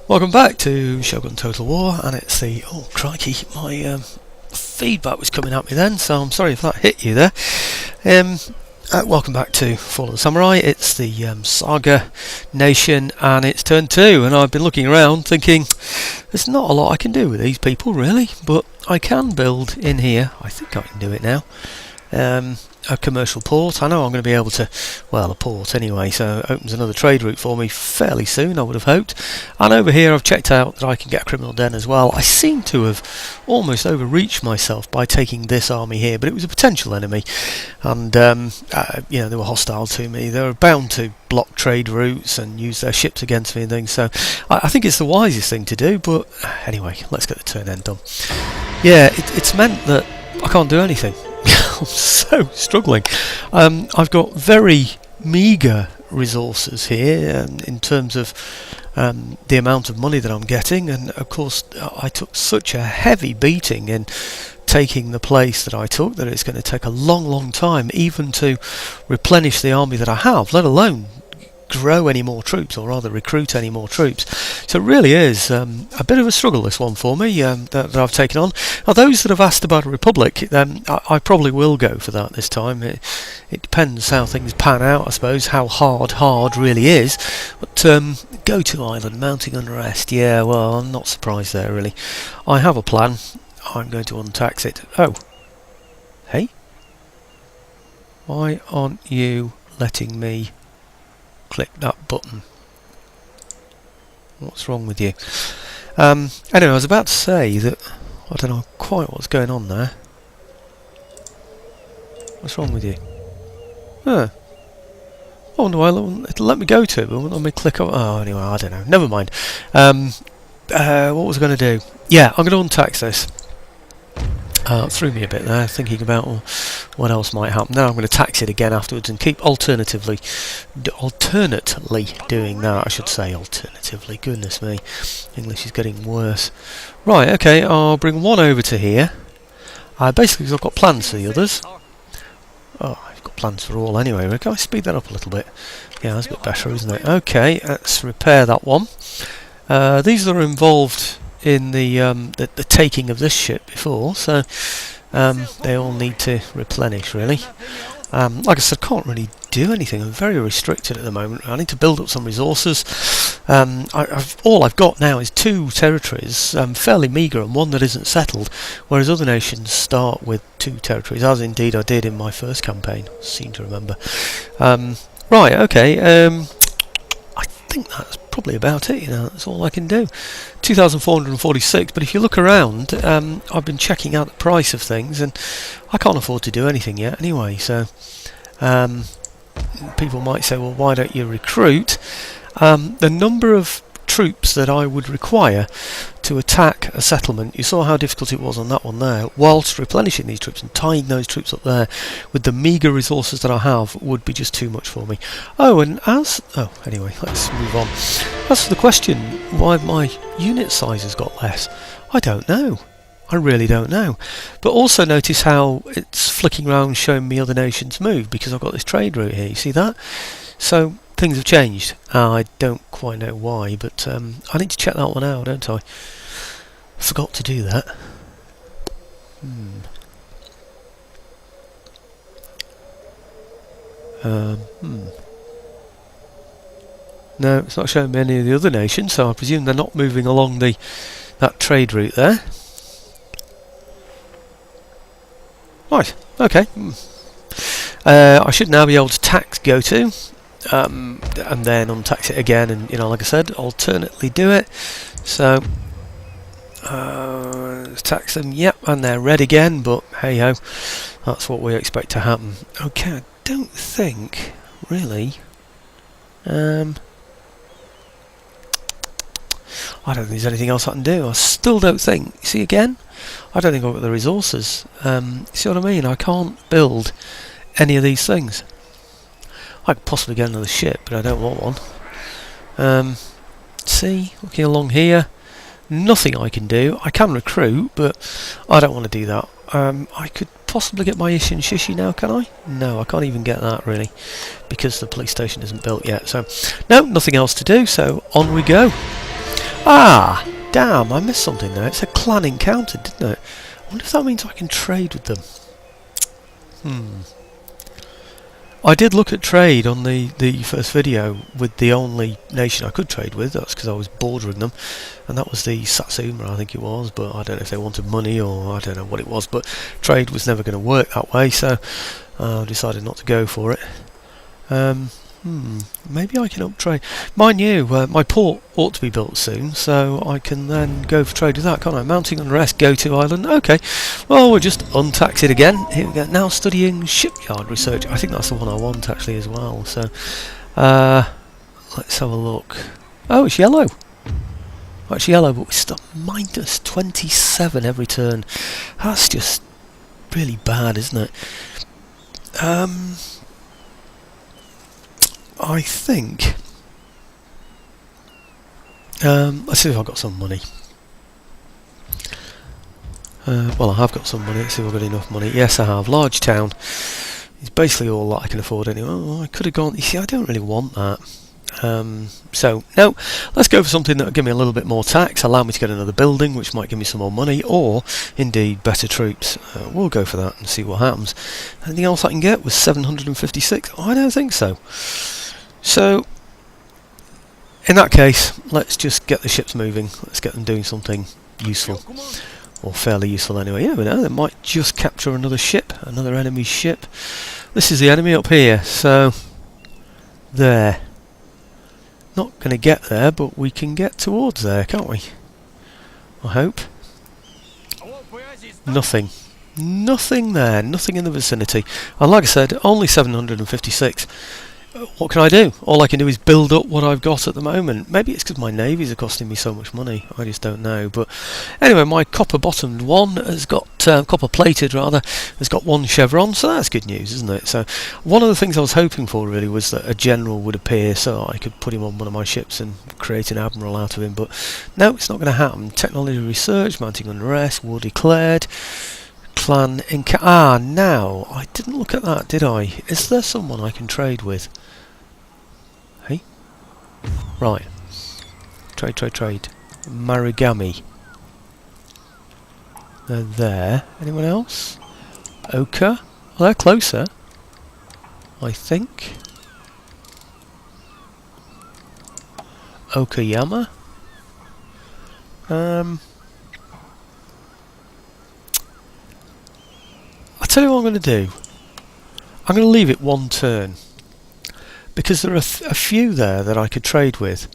Welcome back to Shogun Total War, and it's the... oh crikey, my feedback was coming at me then, so I'm sorry if that hit you there. Welcome back to Fall of the Samurai. It's the Saga nation, and it's turn 2, and I've been looking around thinking there's not a lot I can do with these people really, but I can build in here. I think I can do it now. A commercial port. I know I'm going to be able to, well, a port anyway, so it opens another trade route for me fairly soon, I would have hoped. And over here I've checked out that I can get a criminal den as well. I seem to have almost overreached myself by taking this army here, but it was a potential enemy, and you know, they were hostile to me. They were bound to block trade routes and use their ships against me and things, so I think it's the wisest thing to do. But anyway, let's get the turn end done. Yeah, it's meant that I can't do anything. I'm so struggling. I've got very meagre resources here in terms of the amount of money that I'm getting, and of course I took such a heavy beating in taking the place that I took that it's going to take a long time even to replenish the army that I have, let alone grow any more troops, or rather recruit any more troops. So it really is a bit of a struggle, this one, for me, that I've taken on. Now, those that have asked about a republic, I probably will go for that this time. It depends how things pan out, I suppose, how hard really is. But go to Island, mounting unrest, yeah, well, I'm not surprised there really. I have a plan. I'm going to untax it. Oh, hey, why aren't you letting me click that button? What's wrong with you? Anyway, I was about to say that I don't know quite what's going on there. What's wrong with you? Oh no, it'll let me go to it, but won't let me click on. Oh, anyway, I don't know. Never mind. What was I going to do? Yeah, I'm going to untax this. Threw me a bit there, thinking about what else might happen. Now I'm going to tax it again afterwards and keep alternately doing that. I should say alternatively. Goodness me, English is getting worse. Right, okay, I'll bring one over to here. Basically, because I've got plans for the others. Oh, I've got plans for all anyway. Can I speed that up a little bit? Yeah, that's a bit better, isn't it? Okay, let's repair that one. These are involved in the taking of this ship before, so they all need to replenish really. Like I said, can't really do anything. I'm very restricted at the moment. I need to build up some resources. All I've got now is 2 territories, fairly meagre, and one that isn't settled, whereas other nations start with 2 territories, as indeed I did in my first campaign, I seem to remember. Right, okay, I think that's probably about it, you know, that's all I can do. 2,446, but if you look around, I've been checking out the price of things, and I can't afford to do anything yet anyway, so people might say, well, why don't you recruit? The number of troops that I would require to attack a settlement, you saw how difficult it was on that one there, whilst replenishing these troops and tying those troops up there with the meagre resources that I have, would be just too much for me. Anyway, let's move on. As for the question why my unit size has got less, I don't know. I really don't know. But also notice how it's flicking around showing me other nations move, because I've got this trade route here, you see that? So things have changed. I don't quite know why, but I need to check that one out, don't I? Forgot to do that. No, it's not showing me any of the other nations, so I presume they're not moving along that trade route there. Right, okay. I should now be able to tax go to, and then untax it again, and, you know, like I said, alternately do it. So tax them, yep, and they're red again, but hey ho, that's what we expect to happen. Okay, I don't think really I don't think there's anything else I can do. I still don't think, see again, I don't think I've got the resources. See what I mean? I can't build any of these things. I could possibly get another ship, but I don't want one. See, looking along here, nothing I can do. I can recruit, but I don't want to do that. I could possibly get my Ishin Shishi now, can I? No, I can't even get that really, because the police station isn't built yet. So, no, nothing else to do, so on we go. Ah! Damn, I missed something there. It's a clan encounter, didn't it? I wonder if that means I can trade with them. I did look at trade on the first video with the only nation I could trade with. That's because I was bordering them, and that was the Satsuma, I think it was, but I don't know if they wanted money or I don't know what it was, but trade was never going to work that way, so I decided not to go for it. Maybe I can uptrade. Mind you, my port ought to be built soon, so I can then go for trade with that, can't I? Mounting unrest, go to island. Okay, well, we'll just untax it again. Here we go. Now studying shipyard research. I think that's the one I want actually as well. So, let's have a look. Oh, it's yellow. Oh, it's yellow, but we're still minus 27 every turn. That's just really bad, isn't it? I think let's see if I've got some money. Well, I have got some money. Let's see if I've got enough money. Yes, I have. Large town. It's basically all that I can afford anyway. Oh, I could have gone. You see, I don't really want that. So, no, let's go for something that will give me a little bit more tax, allow me to get another building, which might give me some more money, or, indeed, better troops. We'll go for that and see what happens. Anything else I can get was 756? I don't think so. So, in that case, let's just get the ships moving. Let's get them doing something useful. Or fairly useful anyway. Yeah, we know, they might just capture another ship, another enemy ship. This is the enemy up here, so... there. Not going to get there, but we can get towards there, can't we? I hope. Nothing. Nothing there. Nothing in the vicinity. And like I said, only 756. What can I do? All I can do is build up what I've got at the moment. Maybe it's because my navies are costing me so much money. I just don't know. But anyway, my copper-bottomed one has got copper-plated rather has got one chevron, so that's good news, isn't it? So one of the things I was hoping for really was that a general would appear, so I could put him on one of my ships and create an admiral out of him. But no, it's not going to happen. Technology research, mounting unrest, war declared. Clan in now I didn't look at that, did I? Is there someone I can trade with? Hey, right. Trade. Marigami. They're there. Anyone else? Oka. Well, they're closer, I think. Okayama. I'll tell you what I'm going to do. I'm going to leave it one turn because there are a few there that I could trade with,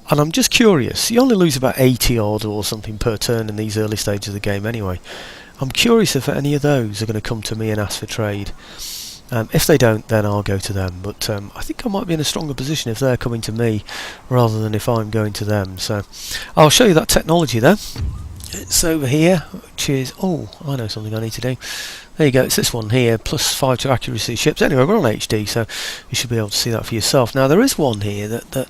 and I'm just curious. You only lose about 80 odd or something per turn in these early stages of the game anyway. I'm curious if any of those are going to come to me and ask for trade. If they don't, then I'll go to them, but I think I might be in a stronger position if they're coming to me rather than if I'm going to them. So I'll show you that technology there. It's over here, which is... oh, I know something I need to do. There you go, it's this one here, +5 to accuracy ships. Anyway, we're on HD, so you should be able to see that for yourself. Now, there is one here that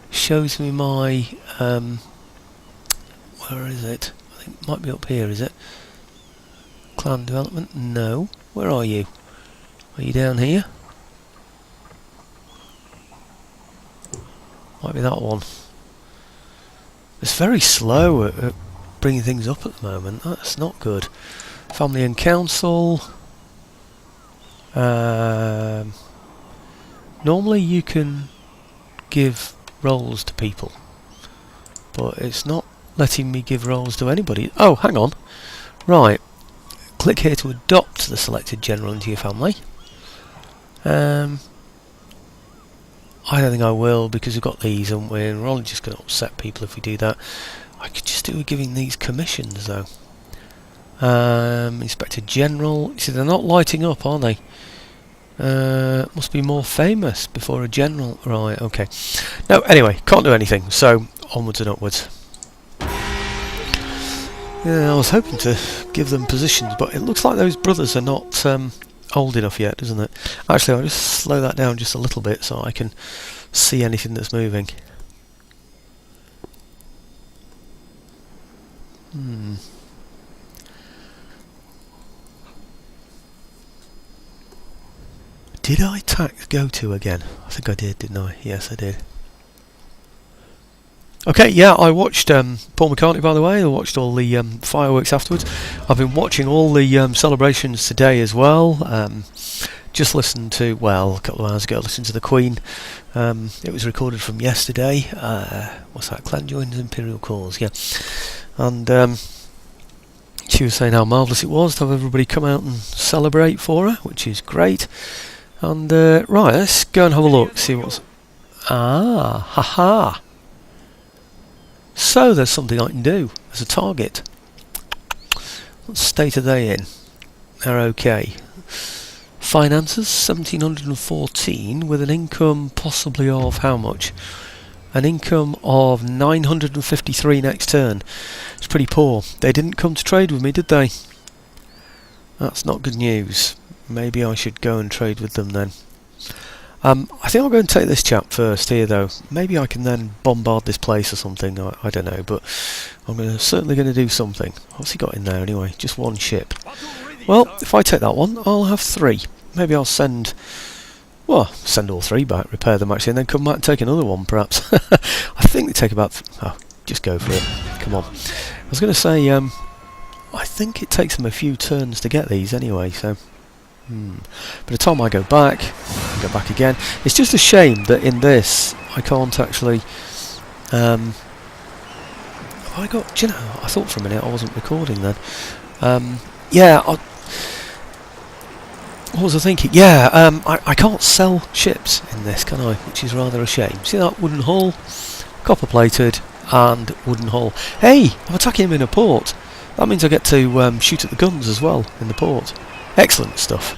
shows me my... where is it? I think it might be up here, is it? Clan development? No. Where are you? Are you down here? Might be that one. It's very slow at bringing things up at the moment. That's not good. Family and council. Normally you can give roles to people, but it's not letting me give roles to anybody. Oh, hang on. Right. Click here to adopt the selected general into your family. I don't think I will because we've got these, haven't we? And we're only just going to upset people if we do that. I could just do with giving these commissions though. Inspector General. You see, they're not lighting up, are they? Must be more famous before a general. Right, okay. No, anyway, can't do anything. So, onwards and upwards. Yeah, I was hoping to give them positions, but it looks like those brothers are not old enough yet, doesn't it? Actually, I'll just slow that down just a little bit so I can see anything that's moving. Did I tax go to again? I think I did, didn't I? Yes, I did. Okay, yeah, I watched Paul McCartney, by the way. I watched all the fireworks afterwards. I've been watching all the celebrations today as well. Just listened to, well, a couple of hours ago, listened to the Queen. It was recorded from yesterday. What's that? Clan joins Imperial Cause, yeah. And she was saying how marvellous it was to have everybody come out and celebrate for her, which is great. And right, let's go and have a look, see what's... haha! So there's something I can do as a target. What state are they in? They're okay. Finances, 1714, with an income possibly of how much? An income of 953 next turn. It's pretty poor. They didn't come to trade with me, did they? That's not good news. Maybe I should go and trade with them then. I think I'll go and take this chap first here though. Maybe I can then bombard this place or something, I don't know, but I'm certainly going to do something. What's he got in there anyway? Just one ship. Well, if I take that one, I'll have 3. Maybe I'll send all 3 back, repair them actually, and then come back and take another one perhaps. I think they take about... just go for it. Come on. I was going to say, I think it takes them a few turns to get these anyway, so... By the time I go back again. It's just a shame that in this I can't actually... have I got... Do you know, I thought for a minute I wasn't recording then. Yeah, what was I thinking? Yeah, I can't sell ships in this, can I? Which is rather a shame. See that wooden hull? Copper plated and wooden hull. Hey, I'm attacking him in a port. That means I get to shoot at the guns as well in the port. Excellent stuff.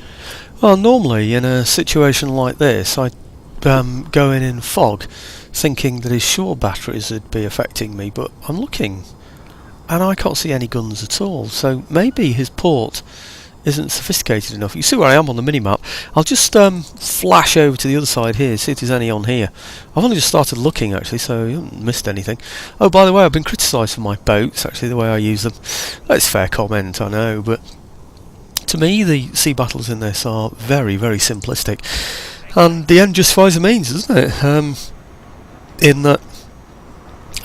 Well, normally in a situation like this I'd go in fog thinking that his shore batteries would be affecting me, but I'm looking and I can't see any guns at all, so maybe his port isn't sophisticated enough. You see where I am on the minimap. I'll just flash over to the other side here, see if there's any on here. I've only just started looking actually, so you haven't missed anything. Oh, by the way, I've been criticised for my boats, actually, the way I use them. That's fair comment, I know, but to me the sea battles in this are very, very simplistic. And the end justifies the means, doesn't it? In that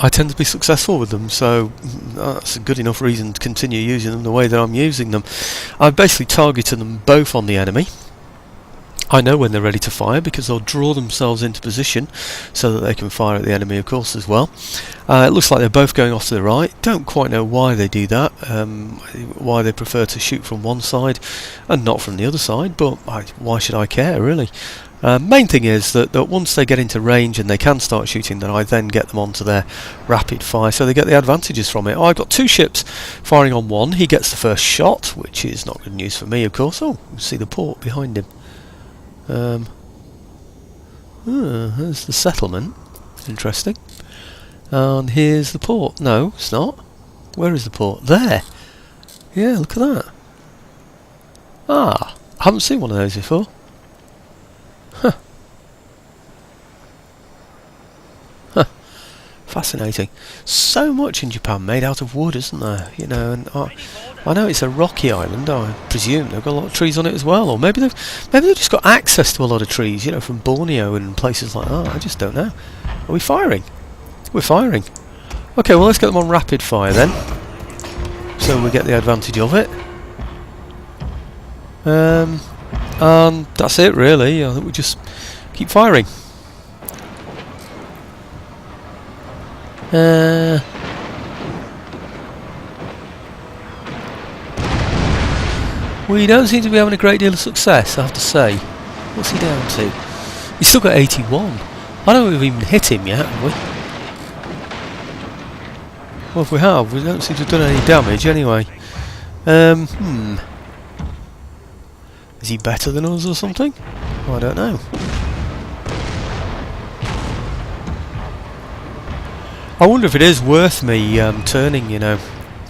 I tend to be successful with them, so that's a good enough reason to continue using them the way that I'm using them. I've basically targeted them both on the enemy. I know when they're ready to fire because they'll draw themselves into position so that they can fire at the enemy, of course, as well. It looks like they're both going off to the right. Don't quite know why they do that, why they prefer to shoot from one side and not from the other side, but why should I care, really? Main thing is that once they get into range and they can start shooting, then I then get them onto their rapid fire, so they get the advantages from it. I've got 2 ships firing on one. He gets the first shot, which is not good news for me, of course. Oh, you see the port behind him. There's the settlement. Interesting. And here's the port. No, it's not. Where is the port? There. Yeah, look at that. I haven't seen one of those before. Huh. Fascinating. So much in Japan made out of wood, isn't there? You know, and I know it's a rocky island. I presume they've got a lot of trees on it as well, or maybe they've just got access to a lot of trees. You know, from Borneo and places like that. I just don't know. Are we firing? We're firing. Okay, well let's get them on rapid fire then, so we get the advantage of it. And that's it really. I think we just keep firing. We don't seem to be having a great deal of success, I have to say. What's he down to? He's still got 81. I don't think we've even hit him yet, have we? Well, if we have, we don't seem to have done any damage anyway. Is he better than us or something? I don't know. I wonder if it is worth me turning, you know,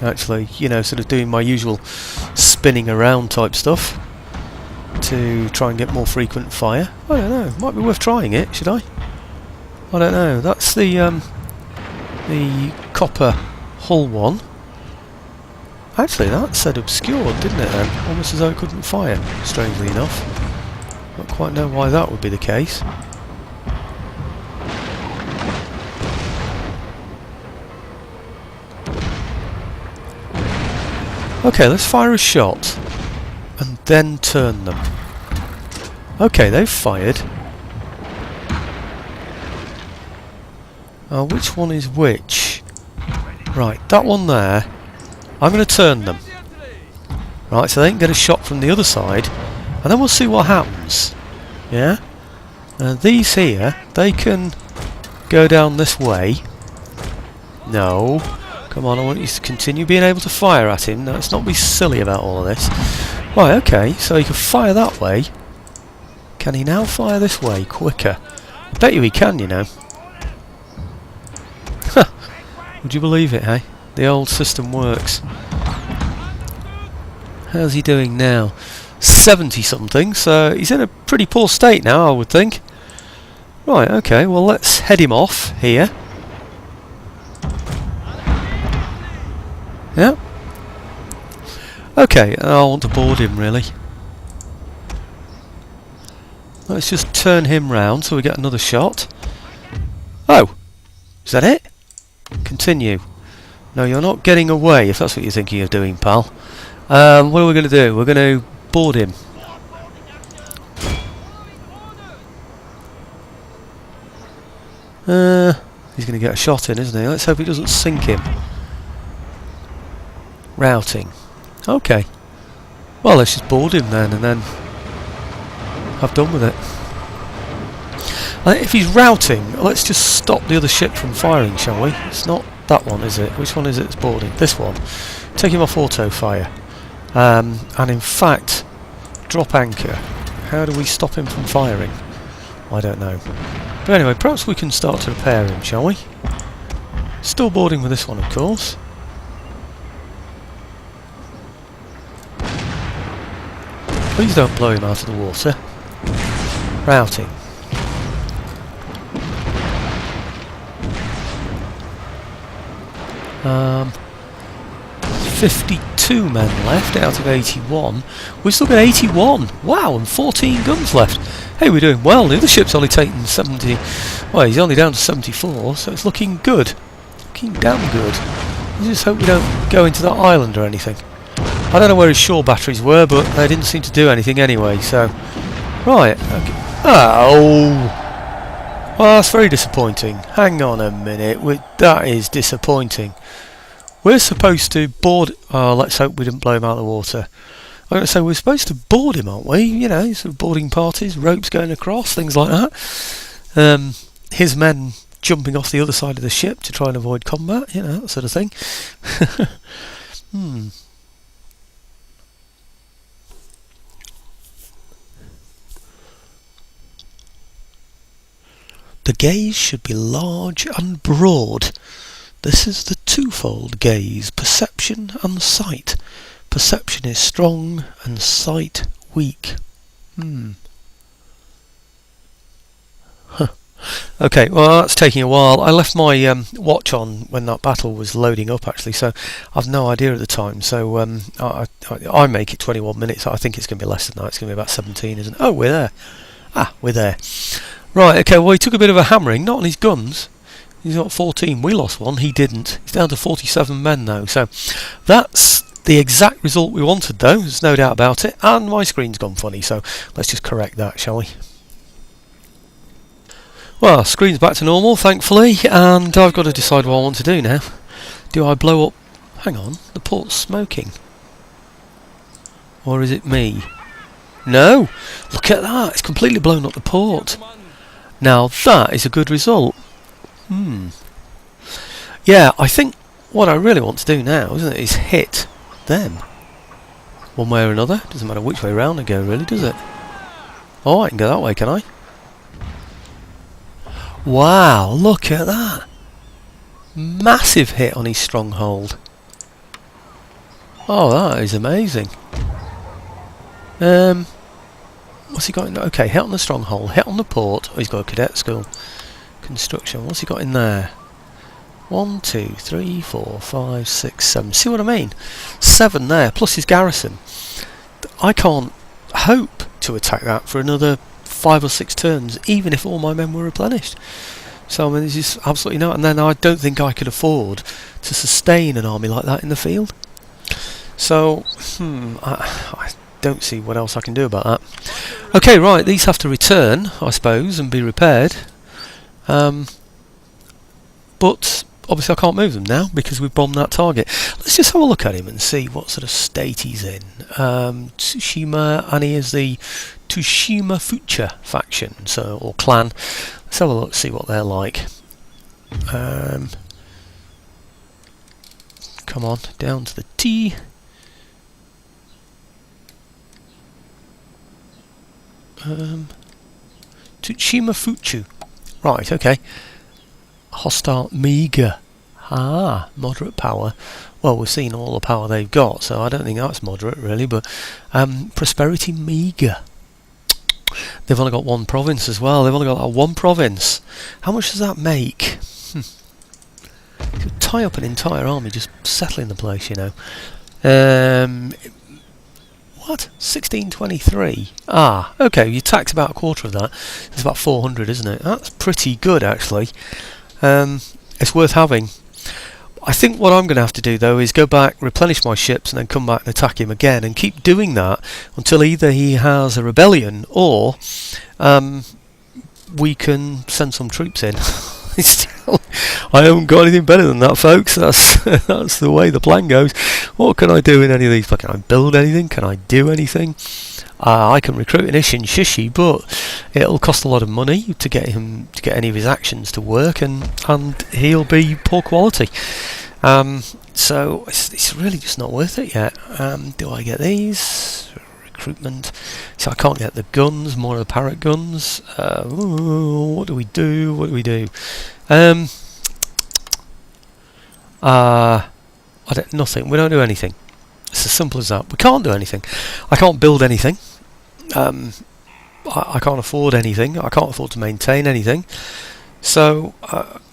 actually, you know, sort of doing my usual spinning around type stuff to try and get more frequent fire. I don't know. Might be worth trying it, should I? I don't know. That's the copper hull one. Actually, that said obscured, didn't it then? Almost as though it couldn't fire, strangely enough. Not quite know why that would be the case. Okay, let's fire a shot and then turn them. Okay, they've fired. Which one is which? Right, that one there. I'm going to turn them. Right, so they can get a shot from the other side, and then we'll see what happens. Yeah? These here, they can go down this way. No. Come on, I want you to continue being able to fire at him. Now, let's not be silly about all of this. Right, okay, so he can fire that way. Can he now fire this way quicker? I bet you he can, you know. Would you believe it, hey? The old system works. How's he doing now? 70 something, so he's in a pretty poor state now, I would think. Right, okay, well let's head him off here. Yeah. Okay, I want to board him really. Let's just turn him round so we get another shot. Oh! Is that it? Continue. No, you're not getting away if that's what you're thinking of doing, pal. What are we going to do? We're going to board him. He's going to get a shot in, isn't he? Let's hope he doesn't sink him. Routing. Okay. Well, let's just board him then, and then have done with it. If he's routing, let's just stop the other ship from firing, shall we? It's not that one, is it? Which one is it that's boarding? This one. Take him off auto fire. And in fact, drop anchor. How do we stop him from firing? I don't know. But anyway, perhaps we can start to repair him, shall we? Still boarding with this one, of course. Please don't blow him out of the water. Routing. Um, 52 men left out of 81. We've still got 81. Wow, and 14 guns left. Hey, we're doing well. The other ship's only taken 70. Well, he's only down to 74, so it's looking good. Looking damn good. I just hope we don't go into that island or anything. I don't know where his shore batteries were, but they didn't seem to do anything anyway, so... Right, okay. Oh! Well, that's very disappointing. Hang on a minute, that is disappointing. We're supposed to board... Oh, let's hope we didn't blow him out of the water. I'm going to say we're supposed to board him, aren't we? You know, sort of boarding parties, ropes going across, things like that. His men jumping off the other side of the ship to try and avoid combat, you know, that sort of thing. The gaze should be large and broad. This is the twofold gaze, perception and sight. Perception is strong and sight weak. Okay, well that's taking a while. I left my watch on when that battle was loading up actually, so I've no idea at the time. So I make it 21 minutes. I think it's going to be less than that. It's going to be about 17, isn't it? Oh, we're there. Ah, we're there. Right, okay, well he took a bit of a hammering, not on his guns. He's got 14, we lost one, he didn't. He's down to 47 men though, so that's the exact result we wanted though, there's no doubt about it. And my screen's gone funny, so let's just correct that, shall we? Well, screen's back to normal, thankfully, and I've got to decide what I want to do now. Do I blow up... Hang on, the port's smoking. Or is it me? No! Look at that, it's completely blown up the port. Now that is a good result. Yeah, I think what I really want to do now, isn't it, is hit them. One way or another. Doesn't matter which way round I go, really, does it? Oh, I can go that way, can I? Wow, look at that. Massive hit on his stronghold. Oh, that is amazing. What's he got in there? Okay, hit on the stronghold, hit on the port. Oh, he's got a cadet school. Construction. What's he got in there? 1, 2, 3, 4, 5, 6, 7. See what I mean? 7 there, plus his garrison. I can't hope to attack that for another 5 or 6 turns, even if all my men were replenished. So, I mean, this is absolutely not. And then I don't think I could afford to sustain an army like that in the field. So, I don't see what else I can do about that. Okay, right, these have to return, I suppose, and be repaired. But obviously I can't move them now because we've bombed that target. Let's just have a look at him and see what sort of state he's in. Tsushima, and he is the Tsushima Future faction, so, or clan. Let's have a look, see what they're like. Come on, down to the T. Tsushima Fuchu. Right, okay. Hostile meager. Ah, moderate power. Well, we've seen all the power they've got, so I don't think that's moderate really, but prosperity meager. They've only got one province as well. They've only got that one province. How much does that make? Could tie up an entire army just settling the place, you know. What? 1623. Ah, okay, you tax about a quarter of that. It's about 400, isn't it? That's pretty good, actually. It's worth having. I think what I'm going to have to do, though, is go back, replenish my ships, and then come back and attack him again, and keep doing that until either he has a rebellion, or we can send some troops in. I haven't got anything better than that, folks. That's the way the plan goes. What can I do in any of these? Can I build anything? Can I do anything? I can recruit an Ishin Shishi, but it'll cost a lot of money to get him to get any of his actions to work, and he'll be poor quality. So it's really just not worth it yet. Do I get these? Recruitment. So I can't get the guns, more of the parrot guns. What do we do? What do we do? Nothing. We don't do anything. It's as simple as that. We can't do anything. I can't build anything. I can't afford anything. I can't afford to maintain anything. So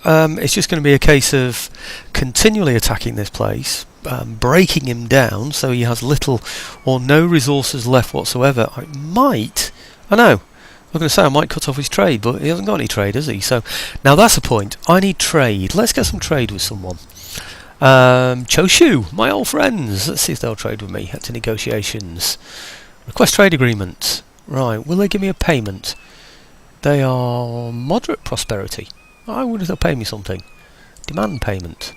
it's just going to be a case of continually attacking this place, breaking him down so he has little or no resources left whatsoever. I might cut off his trade, but he hasn't got any trade, has he? So now that's the point. I need trade. Let's get some trade with someone. Choshu, my old friends. Let's see if they'll trade with me. Head to negotiations. Request trade agreement. Right, will they give me a payment? They are moderate prosperity. I wonder if they'll pay me something. Demand payment.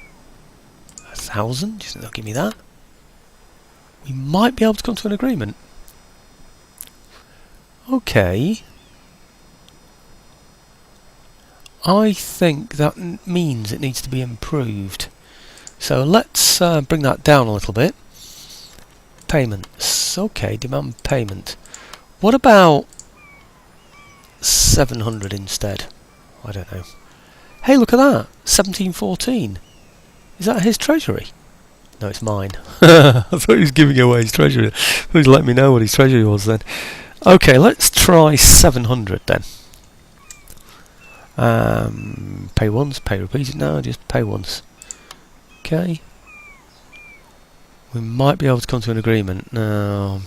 1,000? Do you think they'll give me that? We might be able to come to an agreement. Okay. I think that means it needs to be improved. So let's bring that down a little bit. Payments. Okay, demand payment. What about 700 instead? I don't know. Hey, look at that. 1714. Is that his treasury? No, it's mine. I thought he was giving away his treasury. He was letting me know what his treasury was then. Okay, let's try 700 then. Pay once, pay repeated. No, just pay once. Okay. We might be able to come to an agreement. No,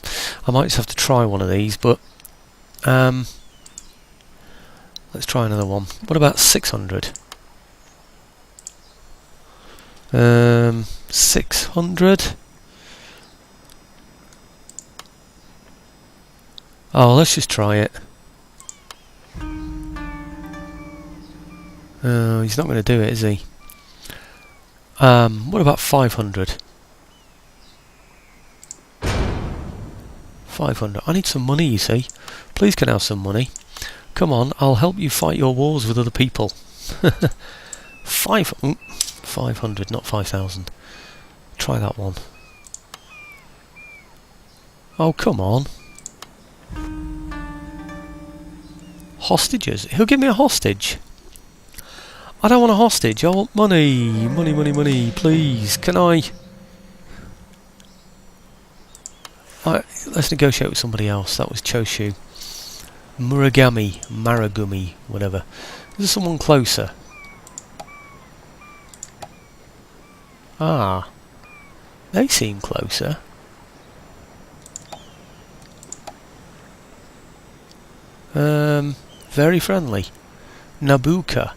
I might just have to try one of these, but let's try another one. What about 600? 600. Oh, let's just try it. Oh, he's not going to do it, is he? What about 500? 500. I need some money, you see. Please can I have some money. Come on, I'll help you fight your wars with other people. 500, not 5,000. Try that one. Oh, come on. Hostages. Who'll give me a hostage? I don't want a hostage. I want money. Money, money, money. Please. Can I... let's negotiate with somebody else. That was Choshu. Maragumi, whatever. Is there someone closer? Ah. They seem closer. Very friendly. Nabuka.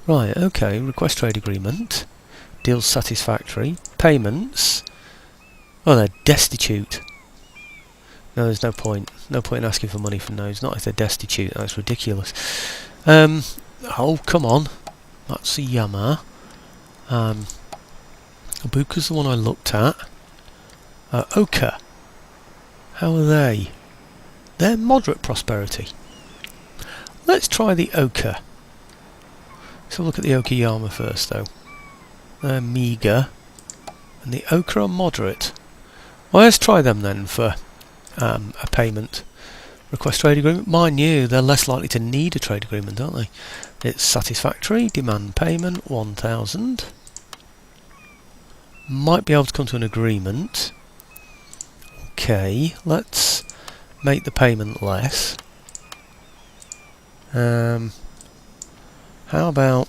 Right, okay. Request trade agreement. Deals satisfactory. Payments. Oh, they're destitute. No, there's no point. No point in asking for money from those. Not if they're destitute. That's ridiculous. Oh, come on. Matsuyama. Ibuka's the one I looked at. Oka. How are they? They're moderate prosperity. Let's try the Oka. Let's have a look at the Okayama first, though. They're meagre. And the Oka are moderate. Well, let's try them then for a payment. Request trade agreement. Mind you, they're less likely to need a trade agreement, aren't they? It's satisfactory. Demand payment 1,000. Might be able to come to an agreement. Okay, let's make the payment less. How about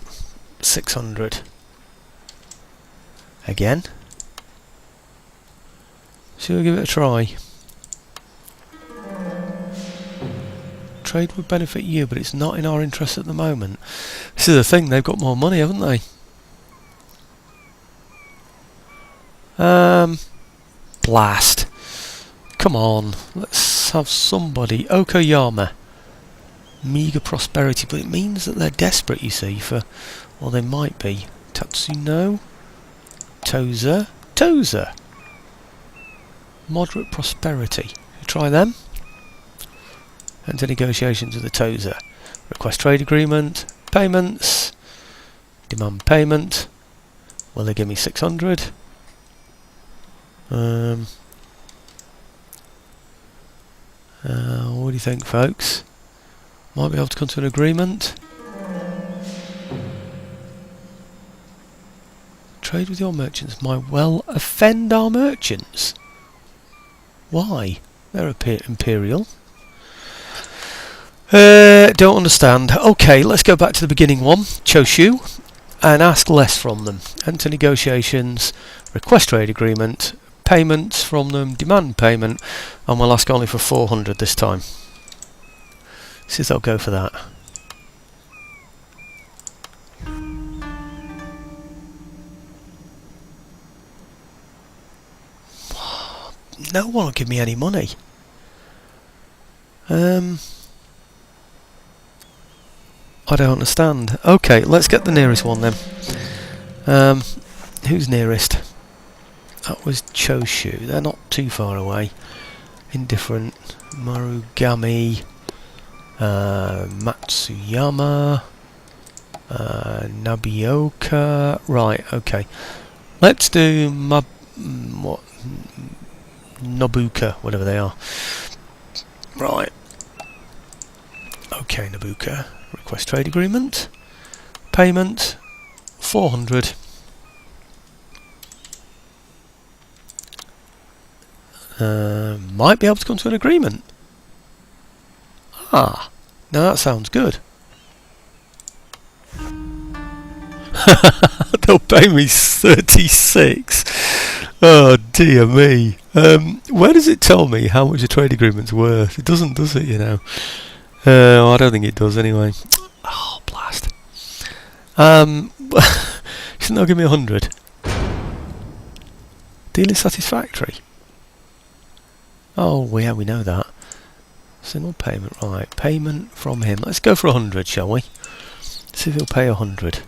600? Again? Shall we give it a try? Trade would benefit you, but it's not in our interest at the moment. This is the thing, they've got more money, haven't they? Blast. Come on, let's have somebody. Okoyama. Meagre prosperity, but it means that they're desperate, you see, for... Well, they might be. Tatsuno. Toza. Toza. Moderate prosperity. Try them. Enter negotiations with the Toza. Request trade agreement. Payments. Demand payment. Will they give me 600? What do you think, folks? Might be able to come to an agreement. Trade with your merchants might well offend our merchants. Why? They're imperial. Don't understand. Okay, let's go back to the beginning one. Choshu. And ask less from them. Enter negotiations. Request trade agreement. Payments from them. Demand payment. And we'll ask only for 400 this time. See if they'll go for that. No one will give me any money. I don't understand. Okay, let's get the nearest one then. Who's nearest? That was Choshu. They're not too far away. Indifferent. Marugami. Matsuyama. Nabioka. Right, okay. Let's do Nobuka, whatever they are. Right. Okay, Nobuka. Request trade agreement. Payment 400. Might be able to come to an agreement. Ah, now that sounds good. They'll pay me 36. Oh dear me. Where does it tell me how much a trade agreement's worth? It doesn't, does it, you know? I don't think it does anyway. Oh, blast. Shouldn't they give me 100? Deal is satisfactory. Oh, yeah, we know that. Single payment, right. Payment from him. Let's go for 100, shall we? See if he'll pay 100.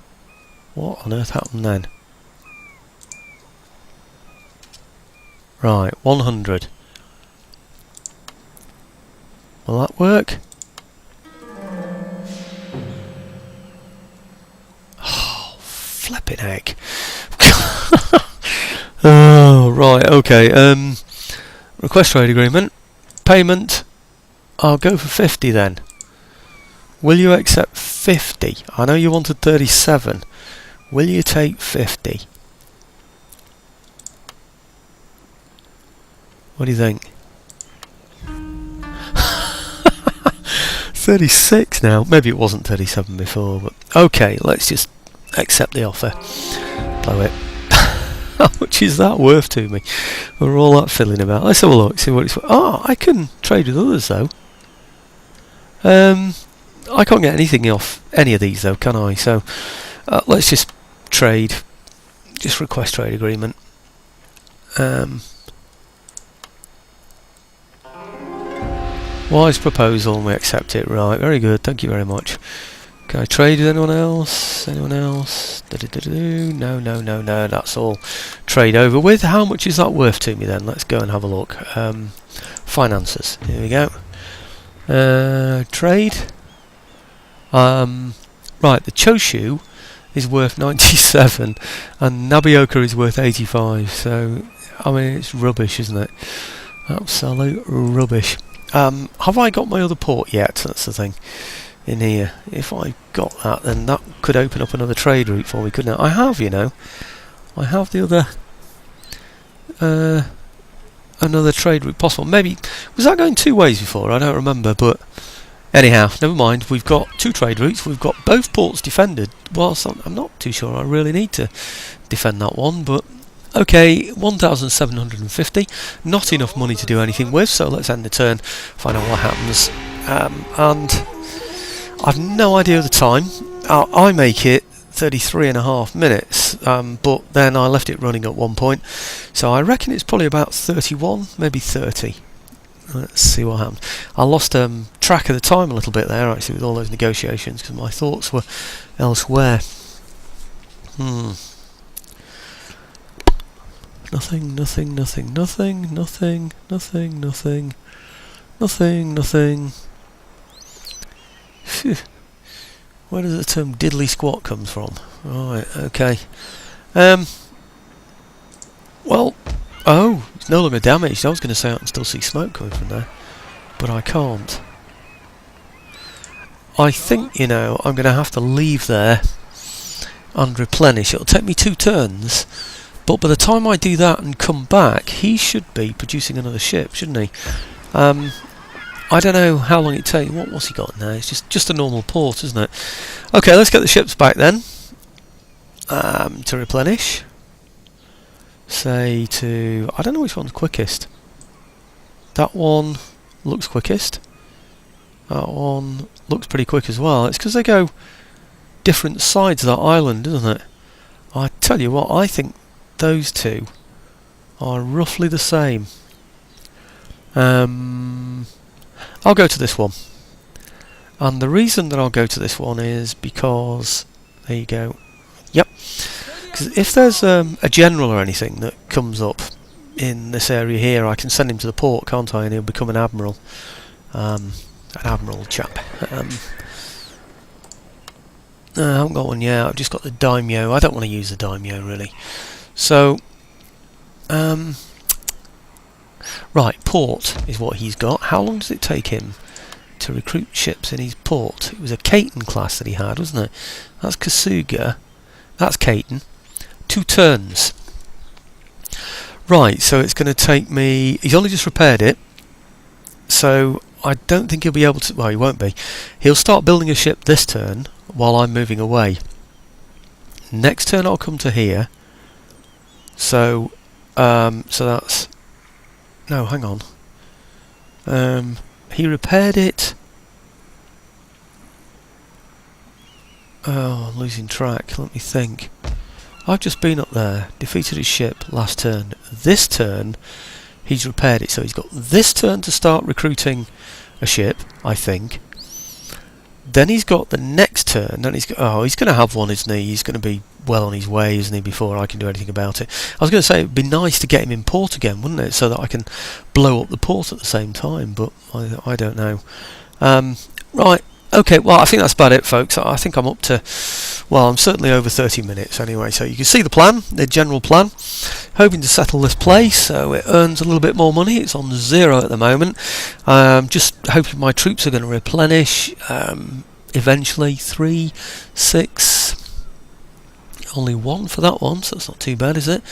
What on earth happened then? Right, 100. Will that work? Oh, flipping heck. Oh, right, okay. Request trade agreement. Payment. I'll go for 50 then. Will you accept 50? I know you wanted 37. Will you take 50? What do you think? 36 now. Maybe it wasn't 37 before, but okay, let's just accept the offer. Blow it. How much is that worth to me? We're all that fiddling about. Let's have a look, see what it's worth. Oh, I can trade with others though. I can't get anything off any of these though, can I? So let's just trade. Just request trade agreement. Wise proposal, and we accept it. Right, very good. Thank you very much. Can I trade with anyone else? Anyone else? No, no, no, no. That's all trade over with. How much is that worth to me then? Let's go and have a look. Finances. Here we go. Trade. Right, the Choshu is worth 97 and Nabioka is worth 85. So, I mean, it's rubbish, isn't it? Absolute rubbish. Have I got my other port yet? That's the thing. In here, if I got that, then that could open up another trade route for me, couldn't it? I have, you know, I have the other another trade route possible. Maybe was that going two ways before? I don't remember, but anyhow, never mind. We've got two trade routes. We've got both ports defended. Whilst I'm not too sure I really need to defend that one, but okay, 1,750. Not enough money to do anything with, so let's end the turn, find out what happens, and I've no idea of the time. I make it 33.5 minutes, but then I left it running at one point, so I reckon it's probably about 31, maybe 30. Let's see what happens. I lost track of the time a little bit there, actually, with all those negotiations, because my thoughts were elsewhere. Nothing, nothing, nothing, nothing, nothing, nothing, nothing, nothing, nothing. Phew. Where does the term diddly squat comes from? Right, okay. Well, oh, it's no longer damaged. I was going to say I can still see smoke coming from there, but I can't. I think, you know, I'm going to have to leave there and replenish. It'll take me 2 turns, but by the time I do that and come back, he should be producing another ship, shouldn't he? I don't know how long it takes. What's he got in there? It's just a normal port, isn't it? Okay, let's get the ships back then. To replenish. Say to... I don't know which one's quickest. That one looks quickest. That one looks pretty quick as well. It's because they go different sides of that island, isn't it? I tell you what, I think those two are roughly the same. I'll go to this one, and the reason that I'll go to this one is because there you go. Yep, because if there's a general or anything that comes up in this area here, I can send him to the port, can't I? And he'll become an admiral chap. I haven't got one yet. I've just got the daimyo. I don't want to use the daimyo really. So, right, port is what he's got. How long does it take him to recruit ships in his port? It was a Caton class that he had, wasn't it? That's Kasuga. That's Caton. 2 turns. Right, so it's going to take me... He's only just repaired it, so I don't think he'll be able to... Well, he won't be. He'll start building a ship this turn while I'm moving away. Next turn I'll come to here. So that's... No, hang on. He repaired it. Oh, I'm losing track. Let me think. I've just been up there, defeated his ship last turn. This turn, he's repaired it, so he's got this turn to start recruiting a ship, I think. Then he's got the next turn. Then he's going to have one, isn't he? He's going to be well on his way, isn't he, before I can do anything about it. I was going to say it'd be nice to get him in port again, wouldn't it, so that I can blow up the port at the same time, but I don't know. Right, okay, well, I think that's about it, folks. I think I'm up to, well, I'm certainly over 30 minutes anyway, so you can see the plan, the general plan. Hoping to settle this place so it earns a little bit more money. It's on 0 at the moment. Just hoping my troops are going to replenish eventually. 3, 6, only 1 for that one, so that's not too bad, is it?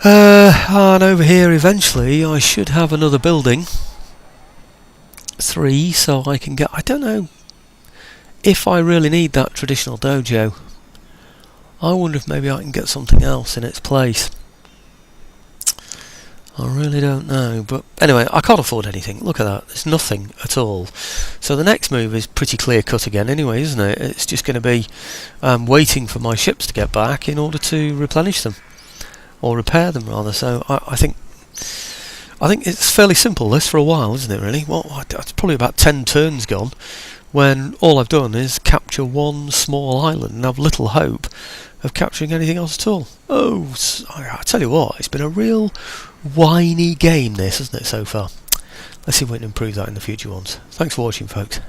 And over here eventually I should have another building. 3, so I can get... I don't know if I really need that traditional dojo. I wonder if maybe I can get something else in its place. I really don't know, but anyway, I can't afford anything. Look at that, there's nothing at all. So the next move is pretty clear cut again anyway, isn't it? It's just going to be waiting for my ships to get back in order to replenish them, or repair them rather. So I think I think it's fairly simple this for a while, isn't it really? Well, it's probably about 10 turns gone when all I've done is capture one small island and have little hope of capturing anything else at all. Oh, I tell you what, it's been a real whiny game this, hasn't it, so far? Let's see if we can improve that in the future ones. Thanks for watching, folks.